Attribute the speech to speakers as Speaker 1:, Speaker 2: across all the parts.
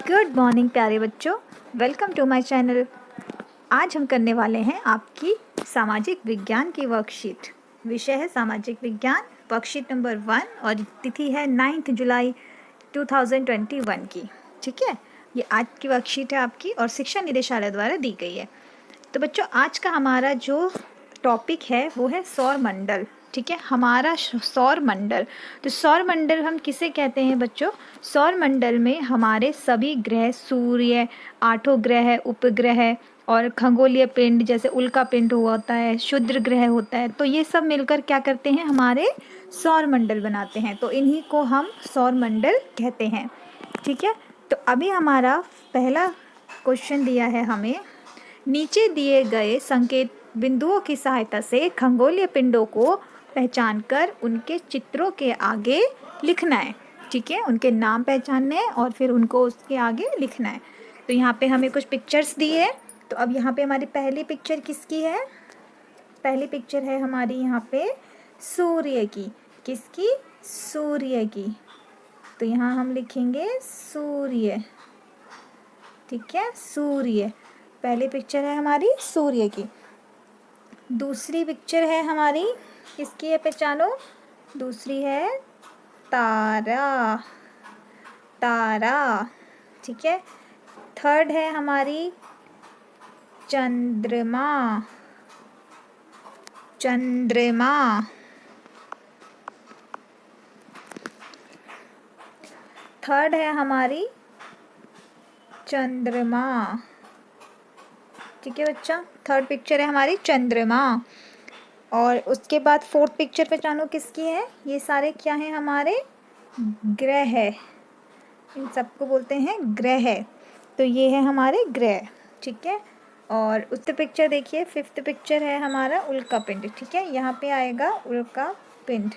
Speaker 1: Good morning प्यारे बच्चों, welcome to my channel. आज हम करने वाले हैं आपकी सामाजिक विज्ञान की वर्कशीट। विषय है सामाजिक विज्ञान, वर्कशीट नंबर 1 और तिथि है 9 जुलाई 2021 की। ठीक है, ये आज की वर्कशीट है आपकी और शिक्षा निदेशालय द्वारा दी गई है। तो बच्चों, आज का हमारा जो टॉपिक है वो है सौर मंडल। ठीक है, हमारा सौर मंडल। तो सौर मंडल हम किसे कहते हैं बच्चों? सौर मंडल में हमारे सभी ग्रह, सूर्य, 8 ग्रह, उपग्रह और खगोलीय पिंड जैसे उल्का पिंड होता है, क्षुद्र ग्रह होता है, तो ये सब मिलकर क्या करते हैं, हमारे सौर मंडल बनाते हैं। तो इन्हीं को हम सौर मंडल कहते हैं। ठीक है, तो अभी हमारा पहला क्वेश्चन दिया है हमें, नीचे दिए गए संकेत बिंदुओं की सहायता से खगोलीय पिंडों को पहचानकर उनके चित्रों के आगे लिखना है। ठीक है, उनके नाम पहचानने हैं और फिर उनको उसके आगे लिखना है। तो यहाँ पे हमें कुछ पिक्चर्स दी है। तो अब यहाँ पे हमारी पहली पिक्चर किसकी है? पहली पिक्चर है हमारी यहाँ पे सूर्य की। किसकी? सूर्य की। तो यहाँ हम लिखेंगे सूर्य। ठीक है, सूर्य पहली पिक्चर है हमारी सूर्य की। दूसरी पिक्चर है हमारी किसकी है, पहचानो? दूसरी है तारा। तारा। ठीक है, थर्ड है हमारी चंद्रमा। चंद्रमा। थर्ड है हमारी चंद्रमा। ठीक है बच्चा, थर्ड पिक्चर है हमारी चंद्रमा। और उसके बाद फोर्थ पिक्चर पहचानो किसकी है? ये सारे क्या हैं, हमारे ग्रह। इन सबको बोलते हैं ग्रह। तो ये है हमारे ग्रह। ठीक है, और उससे पिक्चर देखिए, फिफ्थ पिक्चर है हमारा उल्का पिंड। ठीक है, यहाँ पे आएगा उल्का पिंड,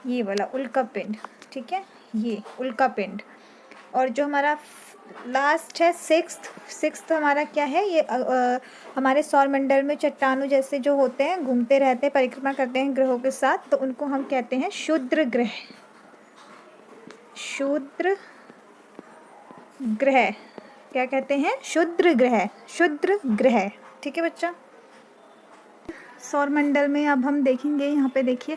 Speaker 1: ये वाला उल्का पिंड। ठीक है, ये उल्का पिंड। और जो हमारा लास्ट है सिक्स्थ हमारा क्या है, ये हमारे सौर मंडल में चट्टानों जैसे जो होते हैं, घूमते रहते हैं, परिक्रमा करते हैं ग्रहों के साथ, तो उनको हम कहते हैं क्षुद्र ग्रह। क्षुद्र ग्रह क्या कहते हैं? क्षुद्र ग्रह। क्षुद्र ग्रह। ठीक है बच्चा, सौर मंडल में अब हम देखेंगे, यहाँ पे देखिए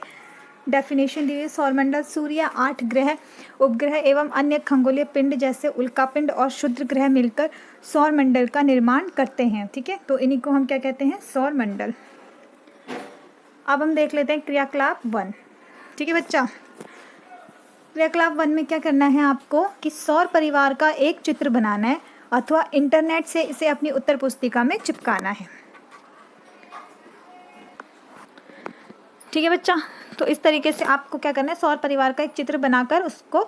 Speaker 1: डेफिनेशन दी हुई। सौरमंडल सूर्य, 8 ग्रह, उपग्रह एवं अन्य खगोलीय पिंड जैसे उल्कापिंड और क्षुद्र ग्रह मिलकर सौरमंडल का निर्माण करते हैं। ठीक है, तो इन्हीं को हम क्या कहते हैं? सौरमंडल। अब हम देख लेते हैं क्रियाकलाप 1। ठीक है बच्चा, क्रियाकलाप 1 में क्या करना है आपको कि सौर परिवार का एक चित्र बनाना है अथवा इंटरनेट से इसे अपनी उत्तर पुस्तिका में चिपकाना है। ठीक है बच्चा, तो इस तरीके से आपको क्या करना है, सौर परिवार का एक चित्र बनाकर उसको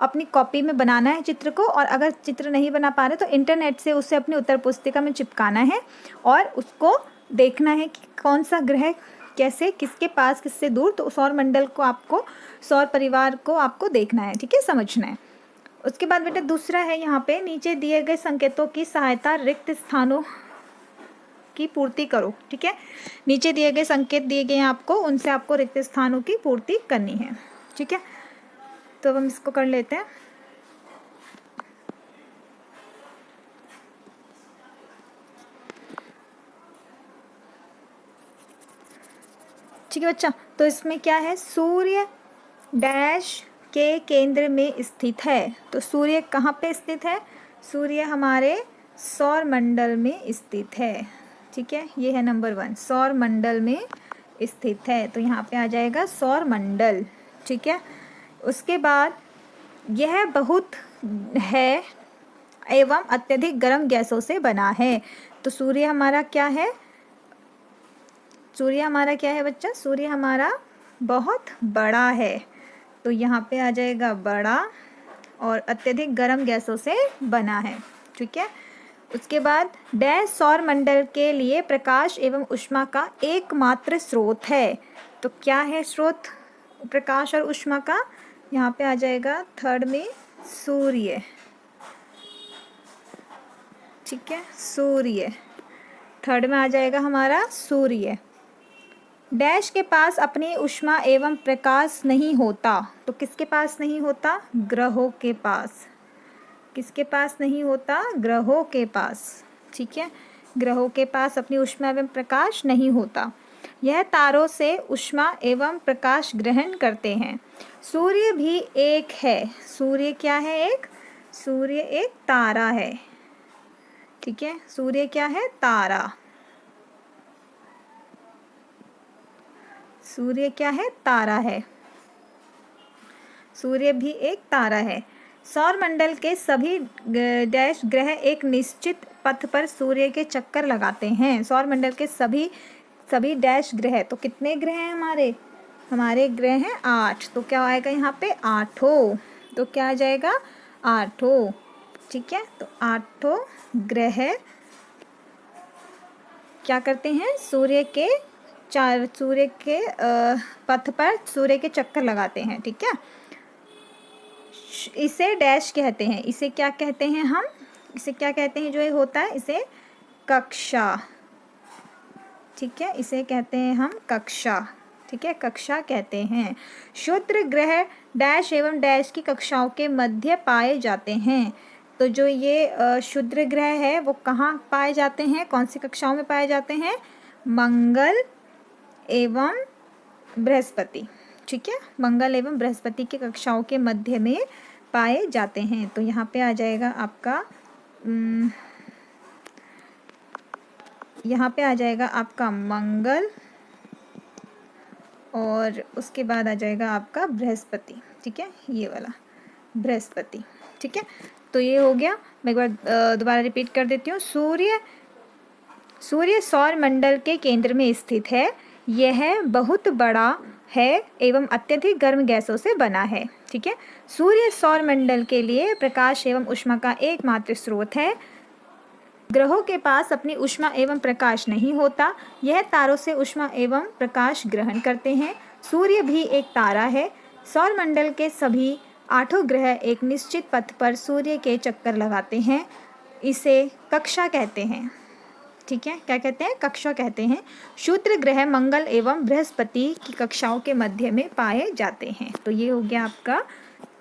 Speaker 1: अपनी कॉपी में बनाना है चित्र को, और अगर चित्र नहीं बना पा रहे तो इंटरनेट से उसे अपनी उत्तर पुस्तिका में चिपकाना है और उसको देखना है कि कौन सा ग्रह कैसे, किसके पास, किससे दूर। तो सौर मंडल को आपको, सौर परिवार को आपको देखना है। ठीक है, समझना है। उसके बाद बेटा दूसरा है यहाँ पे, नीचे दिए गए संकेतों की सहायता रिक्त स्थानों की पूर्ति करो। ठीक है, नीचे दिए गए संकेत दिए गए हैं आपको, उनसे आपको रिक्त स्थानों की पूर्ति करनी है। ठीक है, तो हम इसको कर लेते हैं। ठीक है बच्चा, तो इसमें क्या है, सूर्य डैश के केंद्र में स्थित है। तो सूर्य कहाँ पे स्थित है? सूर्य हमारे सौर मंडल में स्थित है। ठीक है, ये है नंबर 1, सौर मंडल में स्थित है। तो यहाँ पे आ जाएगा सौर मंडल। ठीक है, उसके बाद यह बहुत है एवं अत्यधिक गर्म गैसों से बना है। तो सूर्य हमारा क्या है? सूर्य हमारा क्या है बच्चा? सूर्य हमारा बहुत बड़ा है। तो यहाँ पे आ जाएगा बड़ा और अत्यधिक गर्म गैसों से बना है। ठीक है, उसके बाद डैश सौर मंडल के लिए प्रकाश एवं ऊष्मा का एकमात्र स्रोत है। तो क्या है स्रोत प्रकाश और ऊष्मा का? यहाँ पे आ जाएगा थर्ड में सूर्य। ठीक है, सूर्य थर्ड में आ जाएगा हमारा सूर्य। डैश के पास अपनी ऊष्मा एवं प्रकाश नहीं होता। तो किसके पास नहीं होता? ग्रहों के पास। किसके पास नहीं होता? ग्रहों के पास। ठीक है, ग्रहों के पास अपनी ऊष्मा एवं प्रकाश नहीं होता। यह तारों से ऊष्मा एवं प्रकाश ग्रहण करते हैं। सूर्य भी एक है। सूर्य क्या है? एक, सूर्य एक तारा है। ठीक है, सूर्य क्या है? तारा। सूर्य क्या है? तारा है। सूर्य भी एक तारा है। सौरमंडल के सभी डैश ग्रह एक निश्चित पथ पर सूर्य के चक्कर लगाते हैं। सौरमंडल के सभी डैश ग्रह, तो कितने ग्रह हैं हमारे? हमारे ग्रह हैं 8, तो क्या आएगा यहाँ पे? 8। तो क्या आ जाएगा? 8। ठीक है, तो 8 ग्रह क्या करते हैं? सूर्य के पथ पर सूर्य के चक्कर लगाते हैं। ठीक है, इसे डैश कहते हैं। इसे क्या कहते हैं हम? इसे क्या कहते हैं जो ये होता है? इसे कक्षा। ठीक है, इसे कहते हैं हम कक्षा। ठीक है, कक्षा कहते हैं। क्षुद्र ग्रह डैश एवं डैश की कक्षाओं के मध्य पाए जाते हैं। तो जो ये क्षुद्र ग्रह है वो कहाँ पाए जाते हैं? कौन सी कक्षाओं में पाए जाते हैं? मंगल एवं बृहस्पति। ठीक है, मंगल एवं बृहस्पति की कक्षाओं के मध्य में पाए जाते हैं। तो यहाँ पे आ जाएगा आपका यहाँ पे आ जाएगा आपका मंगल और उसके बाद आ जाएगा आपका बृहस्पति। ठीक है, ये वाला बृहस्पति। ठीक है, तो ये हो गया। मैं एक बार दोबारा रिपीट कर देती हूँ। सूर्य सौर मंडल के केंद्र में स्थित है। यह बहुत बड़ा है एवं अत्यधिक गर्म गैसों से बना है। ठीक है, सूर्य सौर मंडल के लिए प्रकाश एवं ऊष्मा का एकमात्र स्रोत है। ग्रहों के पास अपनी ऊष्मा एवं प्रकाश नहीं होता। यह तारों से ऊष्मा एवं प्रकाश ग्रहण करते हैं। सूर्य भी एक तारा है। सौरमंडल के सभी 8 ग्रह एक निश्चित पथ पर सूर्य के चक्कर लगाते हैं। इसे कक्षा कहते हैं। ठीक है, क्या कहते हैं? कक्षा कहते हैं। क्षुद्र ग्रह मंगल एवं बृहस्पति की कक्षाओं के मध्य में पाए जाते हैं। तो ये हो गया आपका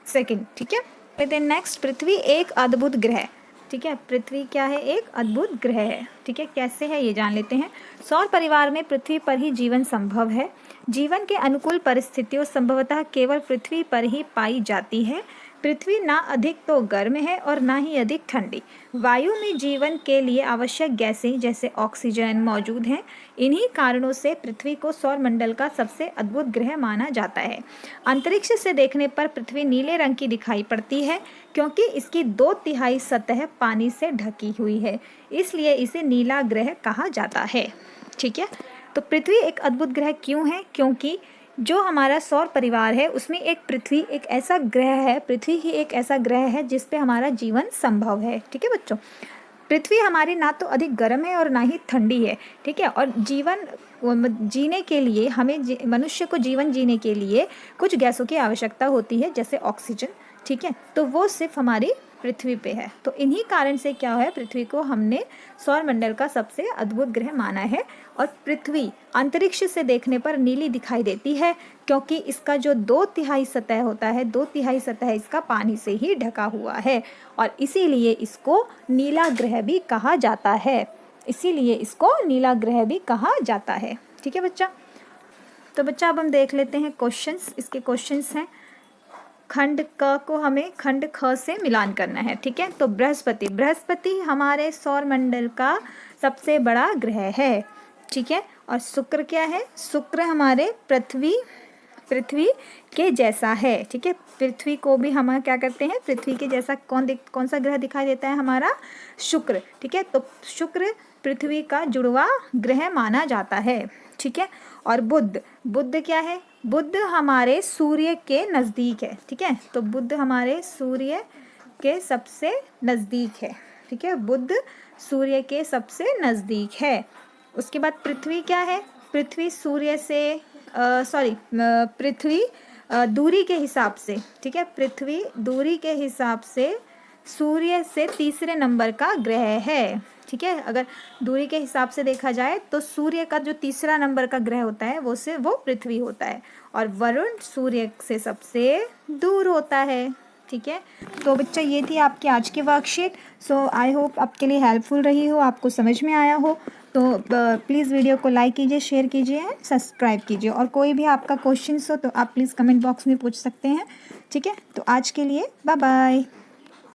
Speaker 1: सेकंड। ठीक है, नेक्स्ट, पृथ्वी एक अद्भुत ग्रह। ठीक है, पृथ्वी क्या है? एक अद्भुत ग्रह है। ठीक है, कैसे है ये जान लेते हैं। सौर परिवार में पृथ्वी पर ही जीवन संभव है। जीवन के अनुकूल परिस्थितियों संभवतः केवल पृथ्वी पर ही पाई जाती है। पृथ्वी ना अधिक तो गर्म है और ना ही अधिक ठंडी। वायु में जीवन के लिए आवश्यक गैसें जैसे ऑक्सीजन मौजूद हैं। इन्हीं कारणों से पृथ्वी को सौरमंडल का सबसे अद्भुत ग्रह माना जाता है। अंतरिक्ष से देखने पर पृथ्वी नीले रंग की दिखाई पड़ती है क्योंकि इसकी 2/3 सतह पानी से ढकी हुई है, इसलिए इसे नीला ग्रह कहा जाता है। ठीक है, तो पृथ्वी एक अद्भुत ग्रह क्यों है? क्योंकि जो हमारा सौर परिवार है उसमें एक पृथ्वी एक ऐसा ग्रह है, पृथ्वी ही एक ऐसा ग्रह है जिस पे हमारा जीवन संभव है। ठीक है बच्चों, पृथ्वी हमारी ना तो अधिक गर्म है और ना ही ठंडी है। ठीक है, और जीवन जीने के लिए हमें मनुष्य को जीवन जीने के लिए कुछ गैसों की आवश्यकता होती है जैसे ऑक्सीजन। ठीक है, तो वो सिर्फ हमारी पृथ्वी पे है। तो इन्हीं कारण से क्या है, पृथ्वी को हमने सौरमंडल का सबसे अद्भुत ग्रह माना है। और पृथ्वी अंतरिक्ष से देखने पर नीली दिखाई देती है क्योंकि इसका जो 2/3 सतह होता है, 2/3 सतह इसका पानी से ही ढका हुआ है और इसीलिए इसको नीला ग्रह भी कहा जाता है। इसीलिए इसको नीला ग्रह भी कहा जाता है। ठीक है बच्चा, तो बच्चा अब हम देख लेते हैं क्वेश्चंस। इसके क्वेश्चंस हैं, खंड क को हमें खंड ख से मिलान करना है। ठीक है, तो बृहस्पति हमारे सौरमंडल का सबसे बड़ा ग्रह है। ठीक है, और शुक्र क्या है? शुक्र हमारे पृथ्वी के जैसा है। ठीक है, पृथ्वी को भी हम क्या करते हैं? पृथ्वी के जैसा कौन सा ग्रह दिखाई देता है? हमारा शुक्र। ठीक है, तो शुक्र पृथ्वी का जुड़वा ग्रह माना जाता है। ठीक है, और बुध क्या है? बुध हमारे सूर्य के नज़दीक है। ठीक है, तो बुध हमारे सूर्य के सबसे नज़दीक है। ठीक है, बुध सूर्य के सबसे नज़दीक है। उसके बाद पृथ्वी क्या है? पृथ्वी सूर्य से पृथ्वी दूरी के हिसाब से, ठीक है, पृथ्वी दूरी के हिसाब से सूर्य से तीसरे नंबर का ग्रह है। ठीक है, अगर दूरी के हिसाब से देखा जाए तो सूर्य का जो तीसरा नंबर का ग्रह होता है वो पृथ्वी होता है और वरुण सूर्य से सबसे दूर होता है। ठीक है। तो बच्चा ये थी आपकी आज की वर्कशीट। सो आई होप आपके लिए हेल्पफुल रही हो, आपको समझ में आया हो। तो प्लीज़ वीडियो को लाइक कीजिए, शेयर कीजिए, सब्सक्राइब कीजिए। और कोई भी आपका क्वेश्चन हो तो आप प्लीज़ कमेंट बॉक्स में पूछ सकते हैं। ठीक है, तो आज के लिए बाय बाय।